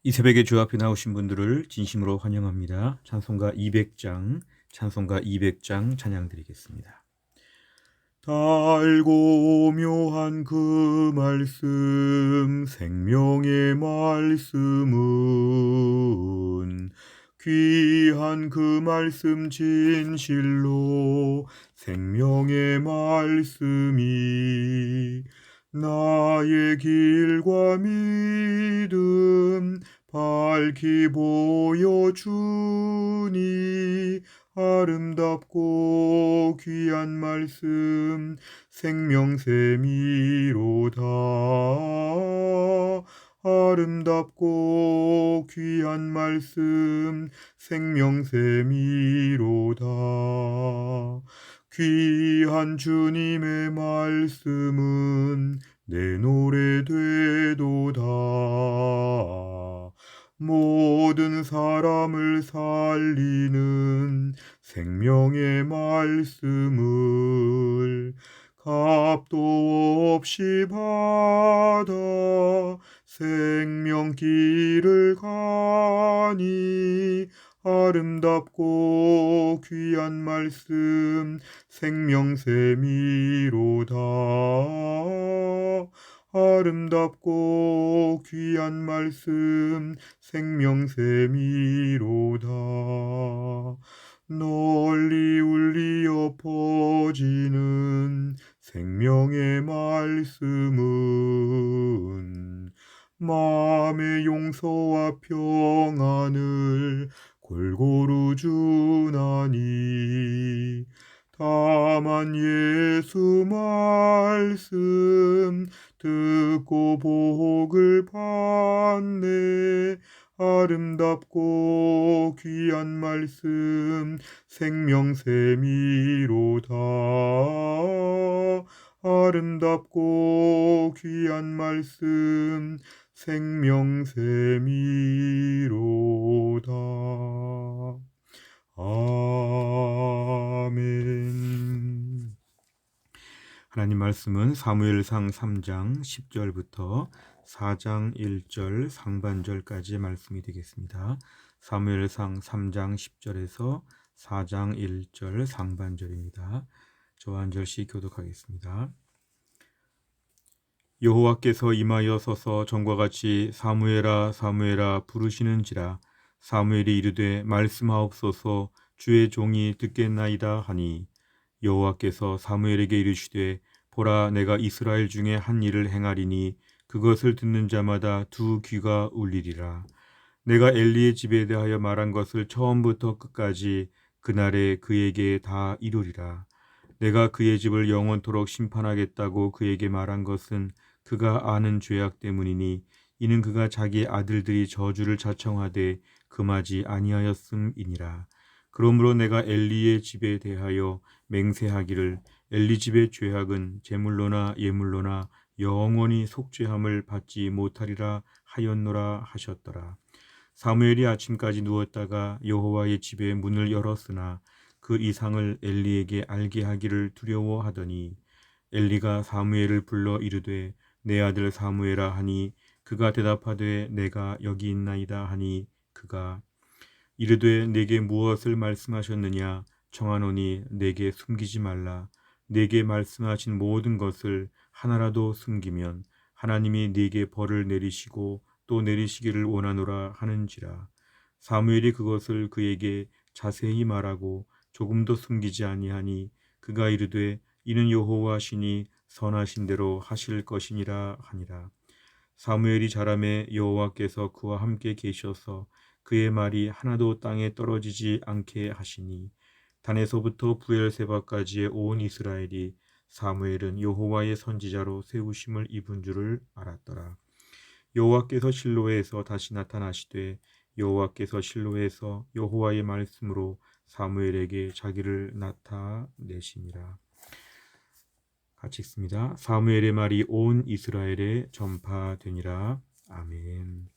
이 새벽에 주 앞에 나오신 분들을 진심으로 환영합니다. 찬송가 200장 찬양 드리겠습니다. 달고 묘한 그 말씀, 생명의 말씀은 귀한 그 말씀 진실로 생명의 말씀이 나의 길과 믿음 밝히 보여주니 아름답고 귀한 말씀 생명샘이로다. 아름답고 귀한 말씀 생명샘이로다. 귀한 주님의 말씀은 내 노래 되도다. 모든 사람을 살리는 생명의 말씀을 값도 없이 받아 생명길을 가니 아름답고 귀한 말씀 생명샘이로다. 아름답고 귀한 말씀 생명샘이로다. 널리 울리어 퍼지는 생명의 말씀은 마음의 용서와 평안을 골고루 주나니 다만 예수 말씀 듣고 복을 받네. 아름답고 귀한 말씀 생명샘이로다. 아름답고 귀한 말씀 생명샘이로다. 아멘. 하나님 말씀은 사무엘상 3장 10절부터 4장 1절 상반절까지의 말씀이 되겠습니다. 사무엘상 3장 10절에서 4장 1절 상반절입니다. 저와 한 절씩 교독하겠습니다. 여호와께서 임하여 서서 전과 같이 사무엘아 사무엘아 부르시는지라. 사무엘이 이르되 말씀하옵소서 주의 종이 듣겠나이다 하니 여호와께서 사무엘에게 이르시되 보라 내가 이스라엘 중에 한 일을 행하리니 그것을 듣는 자마다 두 귀가 울리리라. 내가 엘리의 집에 대하여 말한 것을 처음부터 끝까지 그날에 그에게 다 이루리라. 내가 그의 집을 영원토록 심판하겠다고 그에게 말한 것은 그가 아는 죄악 때문이니 이는 그가 자기 아들들이 저주를 자청하되 금하지 아니하였음이니라. 그러므로 내가 엘리의 집에 대하여 맹세하기를 엘리 집의 죄악은 제물로나 예물로나 영원히 속죄함을 받지 못하리라 하였노라 하셨더라. 사무엘이 아침까지 누웠다가 여호와의 집의 문을 열었으나 그 이상을 엘리에게 알게 하기를 두려워하더니 엘리가 사무엘을 불러 이르되 내 아들 사무엘아 하니 그가 대답하되 내가 여기 있나이다 하니 그가 이르되 내게 무엇을 말씀하셨느냐 청하노니 내게 숨기지 말라. 내게 말씀하신 모든 것을 하나라도 숨기면 하나님이 네게 벌을 내리시고 또 내리시기를 원하노라 하는지라. 사무엘이 그것을 그에게 자세히 말하고 조금도 숨기지 아니하니 그가 이르되 이는 여호와시니 선하신 대로 하실 것이니라 하니라. 사무엘이 자라매 여호와께서 그와 함께 계셔서 그의 말이 하나도 땅에 떨어지지 않게 하시니 단에서부터 부엘세바까지의 온 이스라엘이 사무엘은 여호와의 선지자로 세우심을 입은 줄을 알았더라. 여호와께서 실로에서 다시 나타나시되 여호와께서 실로에서 여호와의 말씀으로 사무엘에게 자기를 나타내시니라. 같이 읽습니다. 사무엘의 말이 온 이스라엘에 전파되니라. 아멘.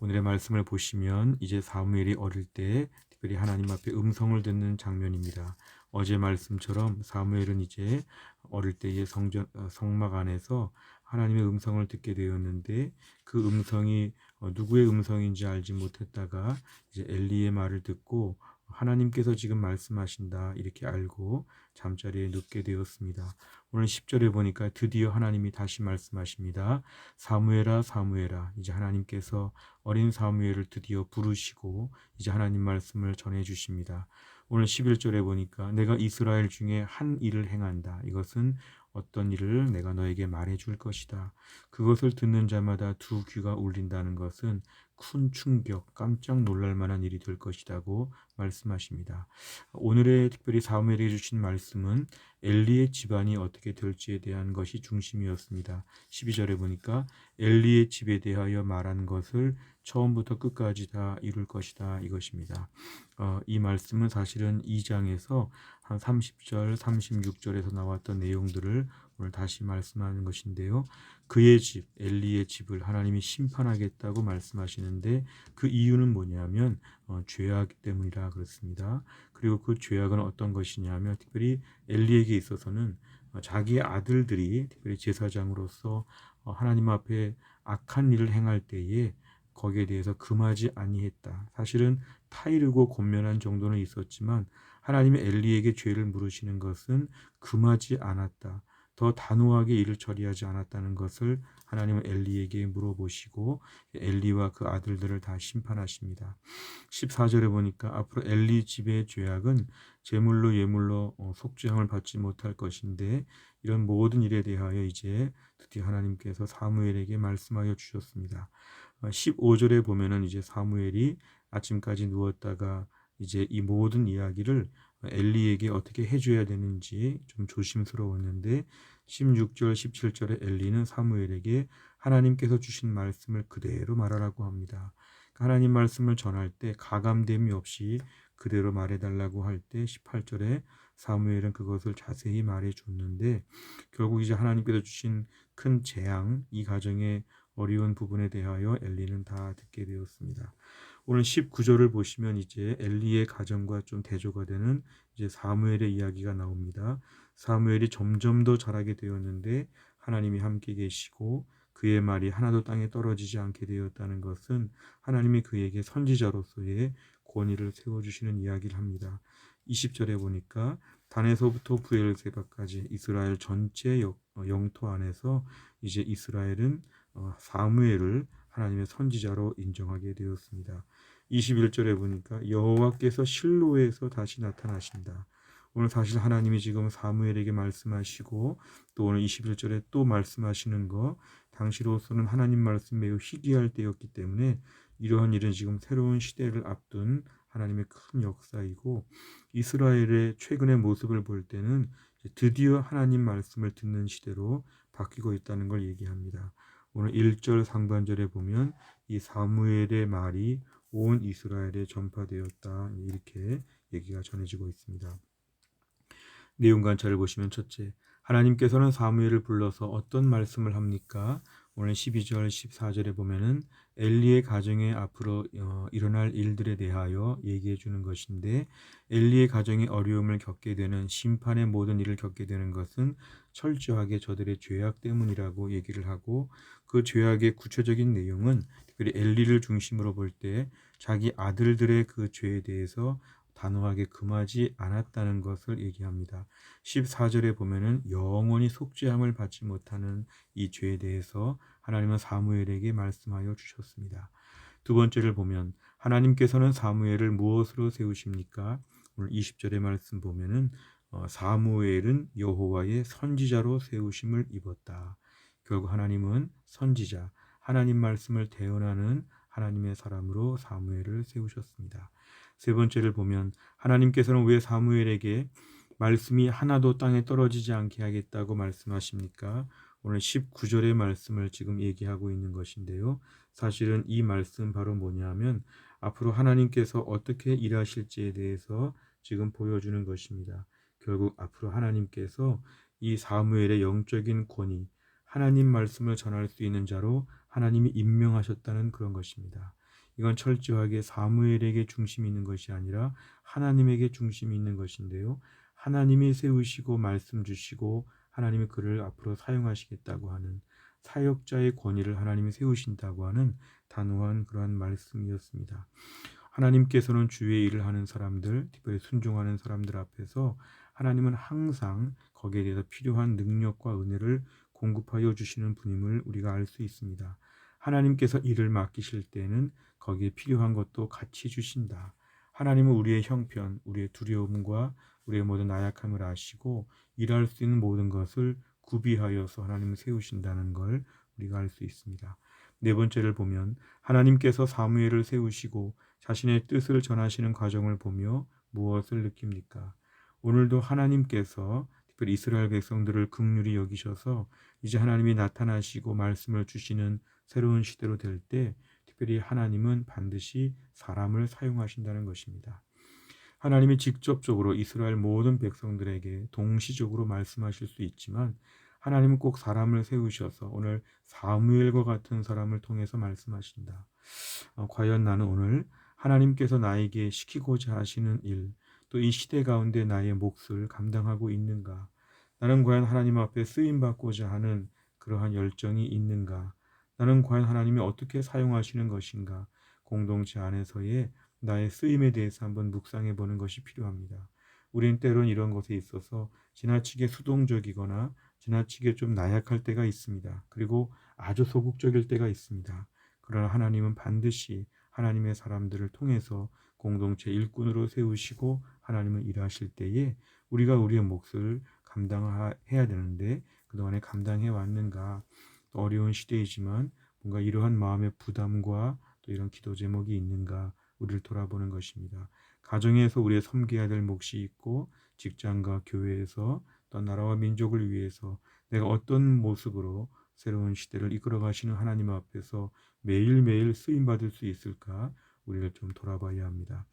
오늘의 말씀을 보시면 이제 사무엘이 어릴 때 특별히 하나님 앞에 음성을 듣는 장면입니다. 어제 말씀처럼 사무엘은 이제 어릴 때의 성막 안에서 하나님의 음성을 듣게 되었는데 그 음성이 누구의 음성인지 알지 못했다가 이제 엘리의 말을 듣고 하나님께서 지금 말씀하신다 이렇게 알고 잠자리에 눕게 되었습니다. 오늘 10절에 보니까 드디어 하나님이 다시 말씀하십니다. 사무엘아 사무엘아. 이제 하나님께서 어린 사무엘을 드디어 부르시고 이제 하나님 말씀을 전해 주십니다. 오늘 11절에 보니까 내가 이스라엘 중에 한 일을 행한다. 이것은 어떤 일을 내가 너에게 말해 줄 것이다. 그것을 듣는 자마다 두 귀가 울린다는 것은 큰 충격, 깜짝 놀랄 만한 일이 될 것이라고 말씀하십니다. 오늘의 특별히 사무엘에게 주신 말씀은 엘리의 집안이 어떻게 될지에 대한 것이 중심이었습니다. 12절에 보니까 엘리의 집에 대하여 말한 것을 처음부터 끝까지 다 이룰 것이다 이것입니다. 이 말씀은 사실은 2장에서 한 30절, 36절에서 나왔던 내용들을 오늘 다시 말씀하는 것인데요. 그의 집, 엘리의 집을 하나님이 심판하겠다고 말씀하시는데 그 이유는 뭐냐면 죄악 때문이라 그렇습니다. 그리고 그 죄악은 어떤 것이냐면 특별히 엘리에게 있어서는 자기의 아들들이 특별히 제사장으로서 하나님 앞에 악한 일을 행할 때에 거기에 대해서 금하지 아니했다. 사실은 타이르고 권면한 정도는 있었지만 하나님의 엘리에게 죄를 물으시는 것은 금하지 않았다. 더 단호하게 일을 처리하지 않았다는 것을 하나님은 엘리에게 물어보시고 엘리와 그 아들들을 다 심판하십니다. 14절에 보니까 앞으로 엘리 집의 죄악은 제물로 예물로 속죄함을 받지 못할 것인데 이런 모든 일에 대하여 이제 드디어 하나님께서 사무엘에게 말씀하여 주셨습니다. 15절에 보면은 이제 사무엘이 아침까지 누웠다가 이제 이 모든 이야기를 엘리에게 어떻게 해줘야 되는지 좀 조심스러웠는데 16절, 17절에 엘리는 사무엘에게 하나님께서 주신 말씀을 그대로 말하라고 합니다. 하나님 말씀을 전할 때 가감됨이 없이 그대로 말해달라고 할 때 18절에 사무엘은 그것을 자세히 말해줬는데 결국 이제 하나님께서 주신 큰 재앙, 이 가정의 어려운 부분에 대하여 엘리는 다 듣게 되었습니다. 오늘 19절을 보시면 이제 엘리의 가정과 좀 대조가 되는 이제 사무엘의 이야기가 나옵니다. 사무엘이 점점 더 자라게 되었는데 하나님이 함께 계시고 그의 말이 하나도 땅에 떨어지지 않게 되었다는 것은 하나님이 그에게 선지자로서의 권위를 세워주시는 이야기를 합니다. 20절에 보니까 단에서부터 부엘세바까지 이스라엘 전체 영토 안에서 이제 이스라엘은 사무엘을 하나님의 선지자로 인정하게 되었습니다. 21절에 보니까 여호와께서 실로에서 다시 나타나신다. 오늘 사실 하나님이 지금 사무엘에게 말씀하시고 또 오늘 21절에 또 말씀하시는 거 당시로서는 하나님 말씀 매우 희귀할 때였기 때문에 이러한 일은 지금 새로운 시대를 앞둔 하나님의 큰 역사이고 이스라엘의 최근의 모습을 볼 때는 드디어 하나님 말씀을 듣는 시대로 바뀌고 있다는 걸 얘기합니다. 오늘 1절 상반절에 보면 이 사무엘의 말이 온 이스라엘에 전파되었다. 이렇게 얘기가 전해지고 있습니다. 내용 관찰을 보시면 첫째, 하나님께서는 사무엘을 불러서 어떤 말씀을 합니까? 오늘 12절, 14절에 보면은 엘리의 가정에 앞으로 일어날 일들에 대하여 얘기해 주는 것인데 엘리의 가정이 어려움을 겪게 되는 심판의 모든 일을 겪게 되는 것은 철저하게 저들의 죄악 때문이라고 얘기를 하고 그 죄악의 구체적인 내용은 특별히 엘리를 중심으로 볼 때 자기 아들들의 그 죄에 대해서 단호하게 금하지 않았다는 것을 얘기합니다. 14절에 보면은 영원히 속죄함을 받지 못하는 이 죄에 대해서 하나님은 사무엘에게 말씀하여 주셨습니다. 두 번째를 보면 하나님께서는 사무엘을 무엇으로 세우십니까? 오늘 20절의 말씀 보면은 사무엘은 여호와의 선지자로 세우심을 입었다. 결국 하나님은 선지자, 하나님 말씀을 대언하는 하나님의 사람으로 사무엘을 세우셨습니다. 세 번째를 보면 하나님께서는 왜 사무엘에게 말씀이 하나도 땅에 떨어지지 않게 하겠다고 말씀하십니까? 오늘 19절의 말씀을 지금 얘기하고 있는 것인데요. 사실은 이 말씀 바로 뭐냐면 앞으로 하나님께서 어떻게 일하실지에 대해서 지금 보여주는 것입니다. 결국 앞으로 하나님께서 이 사무엘의 영적인 권위, 하나님 말씀을 전할 수 있는 자로 하나님이 임명하셨다는 그런 것입니다. 이건 철저하게 사무엘에게 중심이 있는 것이 아니라 하나님에게 중심이 있는 것인데요. 하나님이 세우시고 말씀 주시고 하나님이 그를 앞으로 사용하시겠다고 하는 사역자의 권위를 하나님이 세우신다고 하는 단호한 그러한 말씀이었습니다. 하나님께서는 주의 일을 하는 사람들, 특별히 순종하는 사람들 앞에서 하나님은 항상 거기에 대해서 필요한 능력과 은혜를 공급하여 주시는 분임을 우리가 알 수 있습니다. 하나님께서 일을 맡기실 때는 거기에 필요한 것도 같이 주신다. 하나님은 우리의 형편, 우리의 두려움과 우리의 모든 나약함을 아시고 일할 수 있는 모든 것을 구비하여서 하나님을 세우신다는 걸 우리가 알 수 있습니다. 네 번째를 보면 하나님께서 사무엘을 세우시고 자신의 뜻을 전하시는 과정을 보며 무엇을 느낍니까? 오늘도 하나님께서 특별히 이스라엘 백성들을 긍휼히 여기셔서 이제 하나님이 나타나시고 말씀을 주시는 새로운 시대로 될 때 특별히 하나님은 반드시 사람을 사용하신다는 것입니다. 하나님이 직접적으로 이스라엘 모든 백성들에게 동시적으로 말씀하실 수 있지만 하나님은 꼭 사람을 세우셔서 오늘 사무엘과 같은 사람을 통해서 말씀하신다. 과연 나는 오늘 하나님께서 나에게 시키고자 하시는 일, 또 이 시대 가운데 나의 몫을 감당하고 있는가? 나는 과연 하나님 앞에 쓰임받고자 하는 그러한 열정이 있는가? 나는 과연 하나님이 어떻게 사용하시는 것인가? 공동체 안에서의 나의 쓰임에 대해서 한번 묵상해 보는 것이 필요합니다. 우린 때론 이런 것에 있어서 지나치게 수동적이거나 지나치게 좀 나약할 때가 있습니다. 그리고 아주 소극적일 때가 있습니다. 그러나 하나님은 반드시 하나님의 사람들을 통해서 공동체 일꾼으로 세우시고 하나님은 일하실 때에 우리가 우리의 몫을 감당해야 되는데 그동안에 감당해 왔는가? 어려운 시대이지만 뭔가 이러한 마음의 부담과 또 이런 기도 제목이 있는가? 우리를 돌아보는 것입니다. 가정에서 우리의 섬겨야 될 몫이 있고 직장과 교회에서 또 나라와 민족을 위해서 내가 어떤 모습으로 새로운 시대를 이끌어 가시는 하나님 앞에서 매일매일 쓰임받을 수 있을까 우리를 좀 돌아봐야 합니다.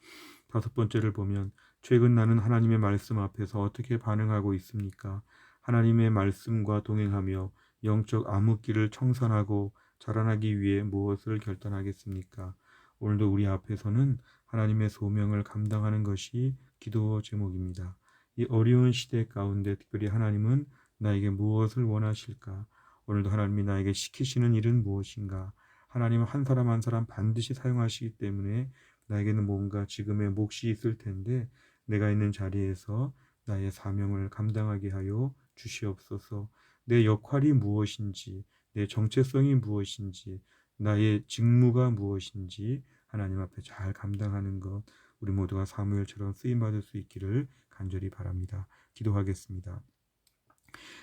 다섯 번째를 보면 최근 나는 하나님의 말씀 앞에서 어떻게 반응하고 있습니까? 하나님의 말씀과 동행하며 영적 암흑기를 청산하고 자라나기 위해 무엇을 결단하겠습니까? 오늘도 우리 앞에서는 하나님의 소명을 감당하는 것이 기도 제목입니다. 이 어려운 시대 가운데 특별히 하나님은 나에게 무엇을 원하실까? 오늘도 하나님이 나에게 시키시는 일은 무엇인가? 하나님은 한 사람 한 사람 반드시 사용하시기 때문에 나에게는 뭔가 지금의 몫이 있을 텐데 내가 있는 자리에서 나의 사명을 감당하게 하여 주시옵소서. 내 역할이 무엇인지, 내 정체성이 무엇인지, 나의 직무가 무엇인지 하나님 앞에 잘 감당하는 것 우리 모두가 사무엘처럼 쓰임받을 수 있기를 간절히 바랍니다. 기도하겠습니다.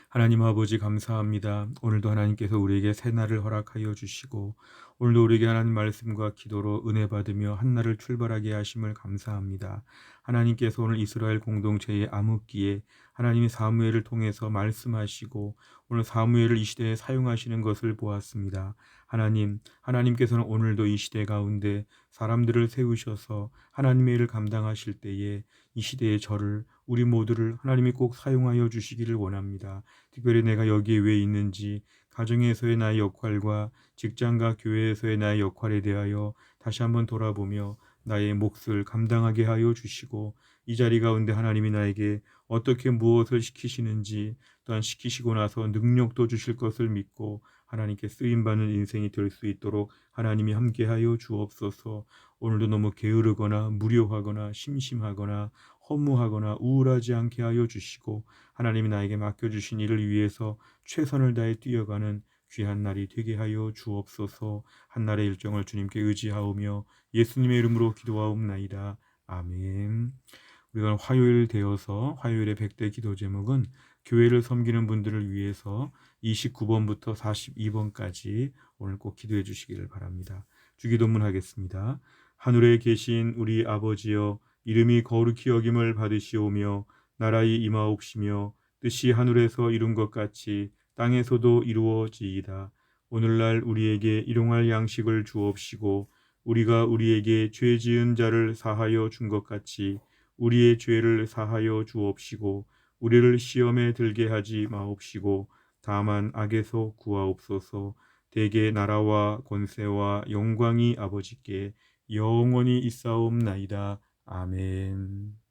하나님 아버지 감사합니다. 오늘도 하나님께서 우리에게 새 날을 허락하여 주시고 오늘도 우리에게 하나님 말씀과 기도로 은혜 받으며 한 날을 출발하게 하심을 감사합니다. 하나님께서 오늘 이스라엘 공동체의 암흑기에 하나님이 사무엘을 통해서 말씀하시고 오늘 사무엘을 이 시대에 사용하시는 것을 보았습니다. 하나님께서는 오늘도 이 시대 가운데 사람들을 세우셔서 하나님의 일을 감당하실 때에 이 시대의 저를 우리 모두를 하나님이 꼭 사용하여 주시기를 원합니다. 특별히 내가 여기에 왜 있는지 가정에서의 나의 역할과 직장과 교회에서의 나의 역할에 대하여 다시 한번 돌아보며 나의 몫을 감당하게 하여 주시고 이 자리 가운데 하나님이 나에게 어떻게 무엇을 시키시는지 또한 시키시고 나서 능력도 주실 것을 믿고 하나님께 쓰임받는 인생이 될 수 있도록 하나님이 함께하여 주옵소서. 오늘도 너무 게으르거나 무료하거나 심심하거나 허무하거나 우울하지 않게 하여 주시고 하나님이 나에게 맡겨주신 일을 위해서 최선을 다해 뛰어가는 귀한 날이 되게 하여 주옵소서. 한날의 일정을 주님께 의지하오며 예수님의 이름으로 기도하옵나이다. 아멘. 우리가 화요일 되어서 화요일의 100대 기도 제목은 교회를 섬기는 분들을 위해서 29번부터 42번까지 오늘 꼭 기도해 주시기를 바랍니다. 주기도문 하겠습니다. 하늘에 계신 우리 아버지여 이름이 거룩히 여김을 받으시오며 나라의 임하옵시며 뜻이 하늘에서 이룬 것 같이 땅에서도 이루어지이다. 오늘날 우리에게 일용할 양식을 주옵시고 우리가 우리에게 죄 지은 자를 사하여 준 것 같이 우리의 죄를 사하여 주옵시고 우리를 시험에 들게 하지 마옵시고 다만 악에서 구하옵소서. 대개 나라와 권세와 영광이 아버지께 영원히 있사옵나이다. 아멘.